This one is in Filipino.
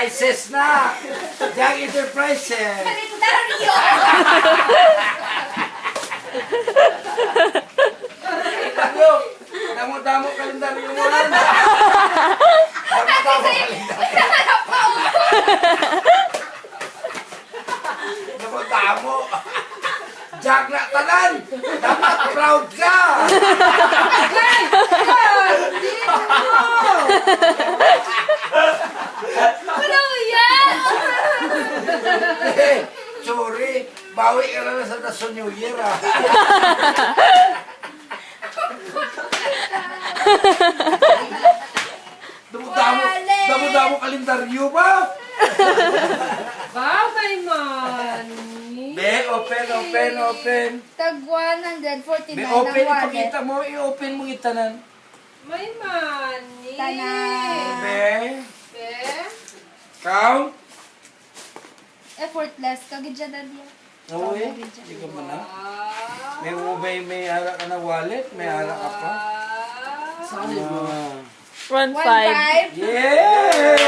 Enterprises na. Jag Enterprises. Kalendaryo! Kalendaryo. Damo-damo kalendaryo mo lang. Damo-damo kalendaryo. Nahanap pa ako! Damo-damo. Jag na tanan. Dapat proud ka. Ano yan? Sorry. Bawi ka na sa Nason New Year ah. Damo-damo kalendaryo ba? Bagay money. Be, open. Tag 149 Be, ang open. wallet. Ipakita mo. I-open mo itanan. May money. Tanan. Be, Be? count. Effortless. Kagidya na diya. Oo eh. Hindi ka man na. Wow. May harap ka na wallet. May harap ka pa. Wow. Ah. 1-5. 1-5. Yeah!